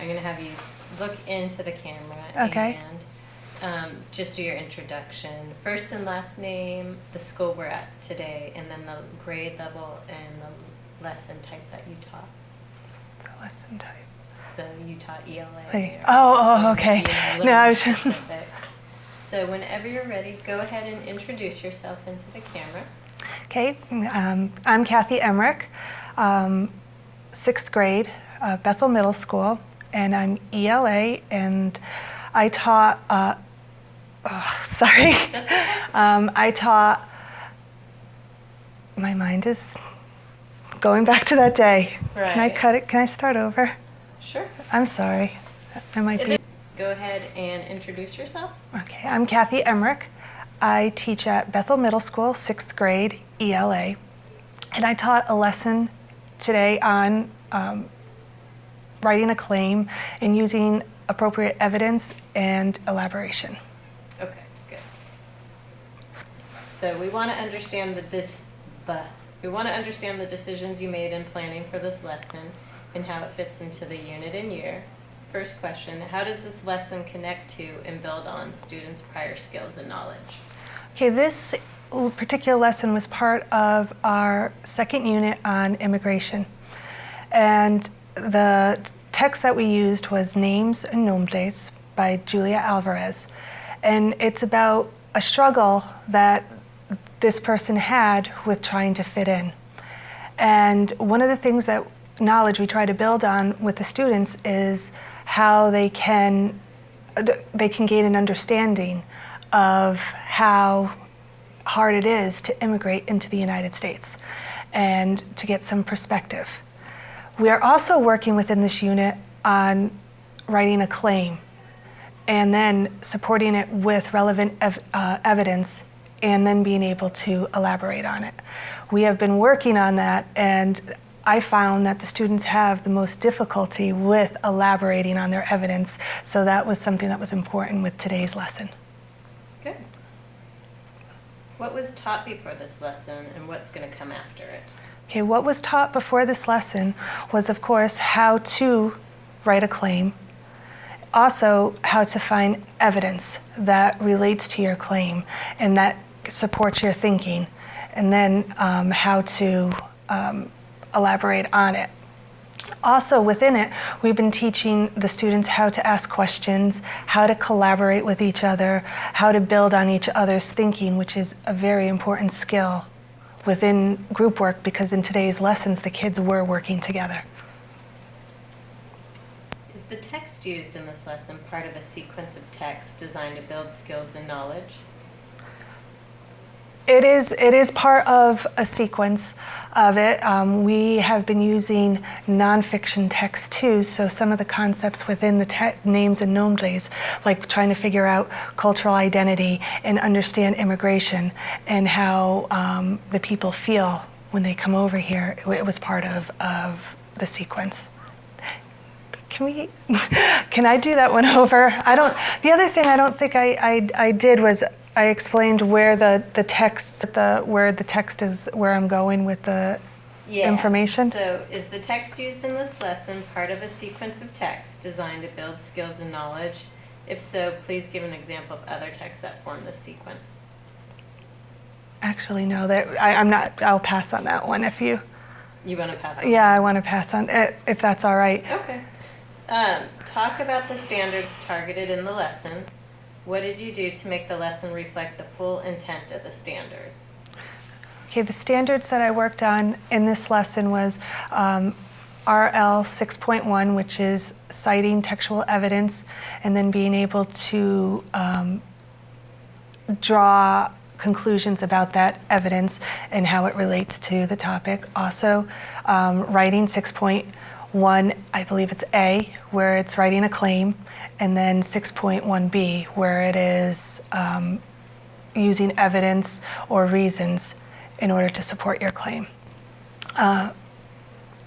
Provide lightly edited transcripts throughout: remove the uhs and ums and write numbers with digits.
I'm going to have you look into the camera Okay. and just do your introduction. First and last name, the school we're at today, and then the grade level and the lesson type that you taught. The lesson type. So you taught ELA. Hey. Or Oh, okay. maybe a little No, I more was specific. So whenever you're ready, go ahead and introduce yourself into the camera. Okay. I'm Kathy Emerick, 6th grade, Bethel Middle School, and I'm ELA, and I taught. Sorry. That's okay. I taught. My mind is going back to that day. Right. Can I cut it? Can I start over? Sure. I'm sorry. I might be. Go ahead and introduce yourself. Okay, I'm Kathy Emerick. I teach at Bethel Middle School, 6th grade, ELA, and I taught a lesson today on writing a claim and using appropriate evidence and elaboration. Okay, good. So we want to understand the decisions you made in planning for this lesson and how it fits into the unit and year. First question, how does this lesson connect to and build on students' prior skills and knowledge? Okay, this particular lesson was part of our second unit on immigration. And the text that we used was Names and Nombres by Julia Alvarez. And it's about a struggle that this person had with trying to fit in. And one of the things that knowledge we try to build on with the students is how they can gain an understanding of how hard it is to immigrate into the United States and to get some perspective. We are also working within this unit on writing a claim and then supporting it with relevant evidence and then being able to elaborate on it. We have been working on that, and I found that the students have the most difficulty with elaborating on their evidence, so that was something that was important with today's lesson. Good. What was taught before this lesson and what's going to come after it? Okay, what was taught before this lesson was, of course, how to write a claim, also how to find evidence that relates to your claim and that supports your thinking, and then how to elaborate on it. Also within it, we've been teaching the students how to ask questions, how to collaborate with each other, how to build on each other's thinking, which is a very important skill within group work, because in today's lessons, the kids were working together. Is the text used in this lesson part of a sequence of text designed to build skills and knowledge? It is part of a sequence of it. We have been using nonfiction text too, so some of the concepts within the names and nombres, like trying to figure out cultural identity and understand immigration and how the people feel when they come over here, it was part of the sequence. Can I do that one over? The other thing I don't think I did was I explained where the text is, where I'm going with the information. So is the text used in this lesson part of a sequence of text designed to build skills and knowledge? If so, please give an example of other texts that form this sequence. Actually, no, I'm not. I'll pass on that one if you. You want to pass on? Yeah, I want to pass on if that's all right. Okay. Talk about the standards targeted in the lesson. What did you do to make the lesson reflect the full intent of the standard? Okay, the standards that I worked on in this lesson was RL 6.1, which is citing textual evidence and then being able to draw conclusions about that evidence and how it relates to the topic. Also, writing 6.1, I believe it's A, where it's writing a claim, and then 6.1b, where it is using evidence or reasons in order to support your claim.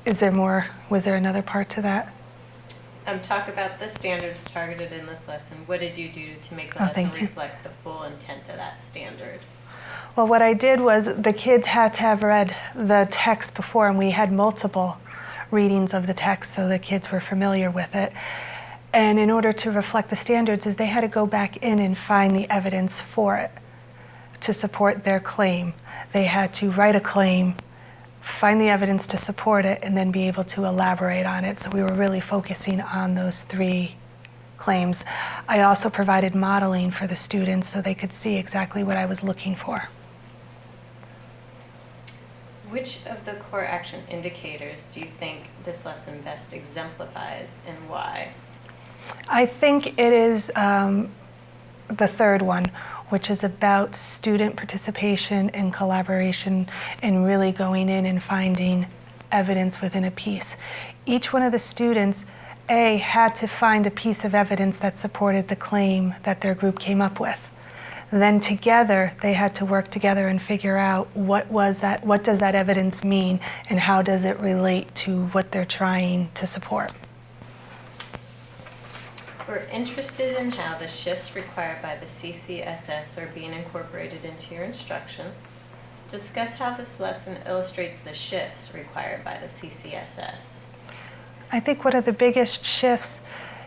Is there more? Was there another part to that? Talk about the standards targeted in this lesson. What did you do to make the lesson reflect the full intent of that standard? Well, what I did was the kids had to have read the text before, and we had multiple readings of the text so the kids were familiar with it. And in order to reflect the standards, is they had to go back in and find the evidence for it to support their claim. They had to write a claim, find the evidence to support it, and then be able to elaborate on it. So we were really focusing on those 3 claims. I also provided modeling for the students so they could see exactly what I was looking for. Which of the core action indicators do you think this lesson best exemplifies, and why? I think it is the 3rd one, which is about student participation and collaboration and really going in and finding evidence within a piece. Each one of the students, had to find a piece of evidence that supported the claim that their group came up with. Then together, they had to work together and figure out what does that evidence mean, and how does it relate to what they're trying to support. We're interested in how the shifts required by the CCSS are being incorporated into your instruction. Discuss how this lesson illustrates the shifts required by the CCSS. I think one of the biggest shifts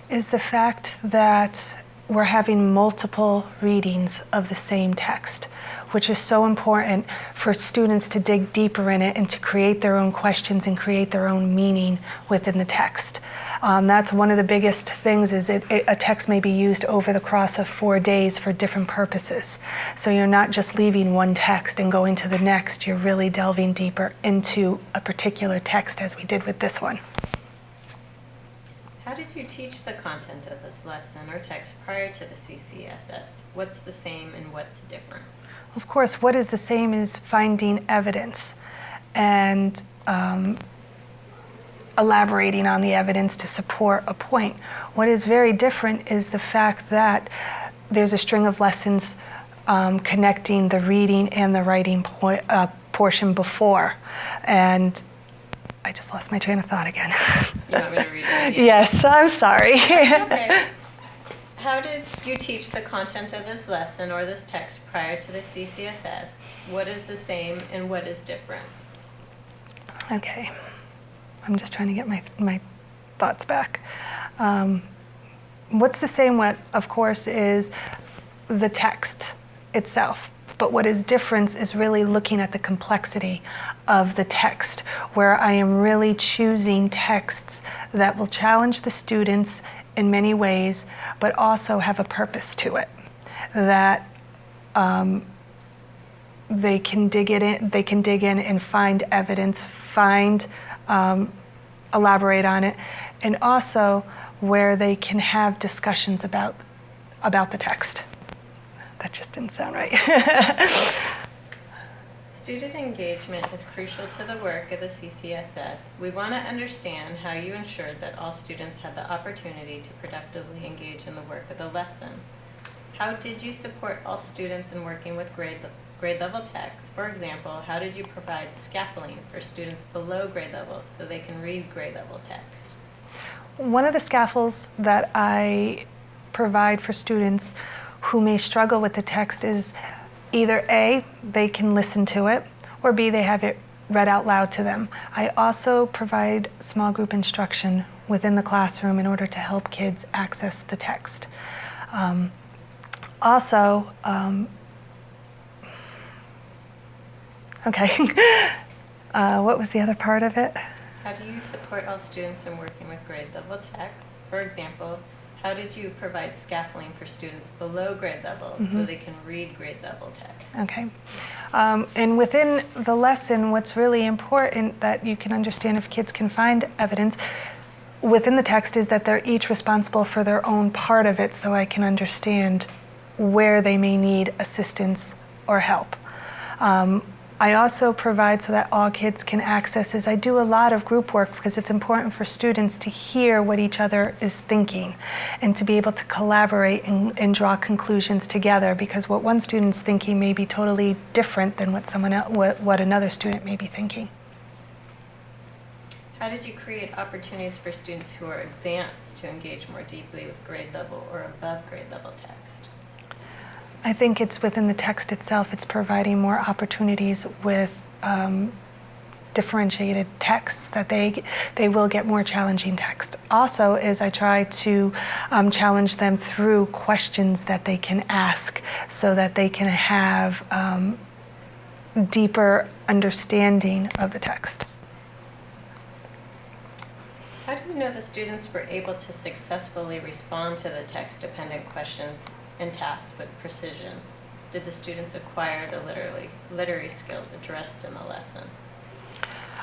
is the fact that we're having multiple readings of the same text, which is so important for students to dig deeper in it and to create their own questions and create their own meaning within the text. That's one of the biggest things, is a text may be used over the course of 4 days for different purposes. So you're not just leaving one text and going to the next, you're really delving deeper into a particular text, as we did with this one. How did you teach the content of this lesson or text prior to the CCSS? What's the same and what's different? Of course, what is the same is finding evidence and elaborating on the evidence to support a point. What is very different is the fact that there's a string of lessons connecting the reading and the writing portion before. And I just lost my train of thought again. You want me to read it again? Yes, I'm sorry. Okay. How did you teach the content of this lesson or this text prior to the CCSS? What is the same and what is different? Okay. I'm just trying to get my thoughts back. What's the same, of course, is the text itself. But what is different is really looking at the complexity of the text, where I am really choosing texts that will challenge the students in many ways, but also have a purpose to it. That they can dig in and find evidence, elaborate on it, and also where they can have discussions about the text. That just didn't sound right. Student engagement is crucial to the work of the CCSS. We want to understand how you ensured that all students had the opportunity to productively engage in the work of the lesson. How did you support all students in working with grade level text? For example, how did you provide scaffolding for students below grade level so they can read grade level text? One of the scaffolds that I provide for students who may struggle with the text is either A, they can listen to it, or B, they have it read out loud to them. I also provide small group instruction within the classroom in order to help kids access the text. What was the other part of it? How do you support all students in working with grade level text? For example, how did you provide scaffolding for students below grade level so they can read grade level text? Okay. And within the lesson, what's really important that you can understand if kids can find evidence within the text is that they're each responsible for their own part of it, so I can understand where they may need assistance or help. I also provide so that all kids can access is I do a lot of group work because it's important for students to hear what each other is thinking and to be able to collaborate and draw conclusions together, because what one student's thinking may be totally different than what another student may be thinking. How did you create opportunities for students who are advanced to engage more deeply with grade level or above grade level text? I think it's within the text itself. It's providing more opportunities with differentiated texts, that they will get more challenging text. Also is I try to challenge them through questions that they can ask so that they can have deeper understanding of the text. How do you know the students were able to successfully respond to the text-dependent questions and tasks with precision? Did the students acquire the literary skills addressed in the lesson?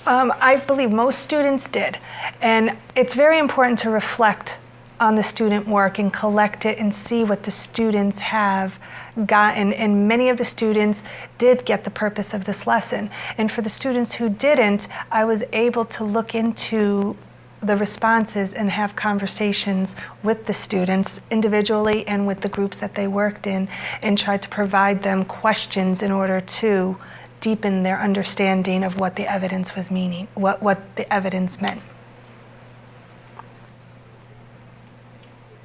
I believe most students did. And it's very important to reflect on the student work and collect it and see what the students have gotten. And many of the students did get the purpose of this lesson. And for the students who didn't, I was able to look into the responses and have conversations with the students individually and with the groups that they worked in, and tried to provide them questions in order to deepen their understanding of what the evidence was meaning, what the evidence meant.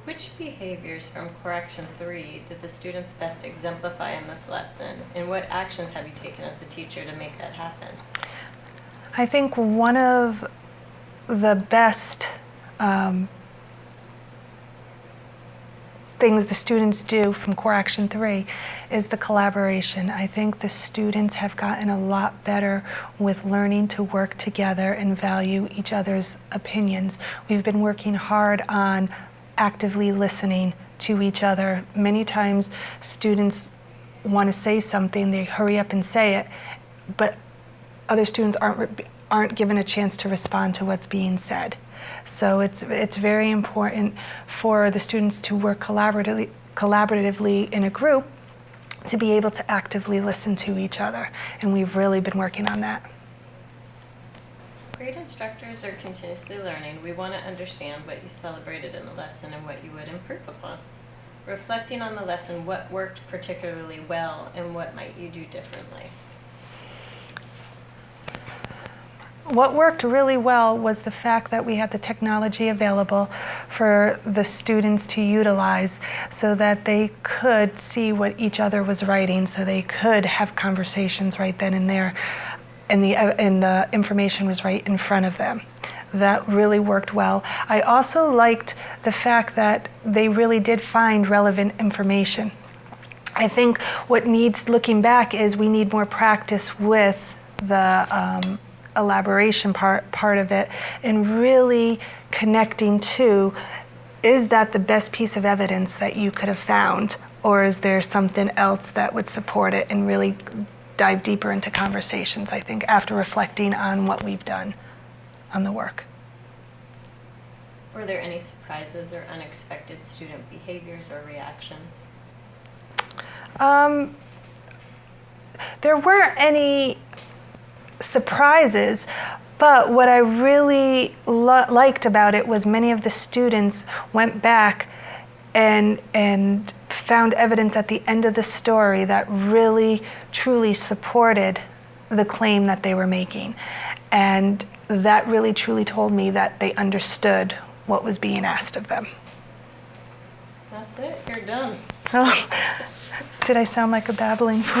Which behaviors from Correction 3 did the students best exemplify in this lesson, and what actions have you taken as a teacher to make that happen? I think one of the best things the students do from Correction 3 is the collaboration. I think the students have gotten a lot better with learning to work together and value each other's opinions. We've been working hard on actively listening to each other. Many times students want to say something, they hurry up and say it, but other students aren't given a chance to respond to what's being said. So it's very important for the students to work collaboratively in a group to be able to actively listen to each other, and we've really been working on that. Great instructors are continuously learning. We want to understand what you celebrated in the lesson and what you would improve upon. Reflecting on the lesson, what worked particularly well and what might you do differently? What worked really well was the fact that we had the technology available for the students to utilize so that they could see what each other was writing, so they could have conversations right then and there, and the information was right in front of them. That really worked well. I also liked the fact that they really did find relevant information. I think what needs, looking back, is we need more practice with the elaboration part of it, and really connecting to, is that the best piece of evidence that you could have found, or is there something else that would support it, and really dive deeper into conversations, I think, after reflecting on what we've done on the work. Were there any surprises or unexpected student behaviors or reactions? There weren't any surprises, but what I really liked about it was many of the students went back and found evidence at the end of the story that really truly supported the claim that they were making, and that really truly told me that they understood what was being asked of them. That's it, you're done. Oh, did I sound like a babbling fool?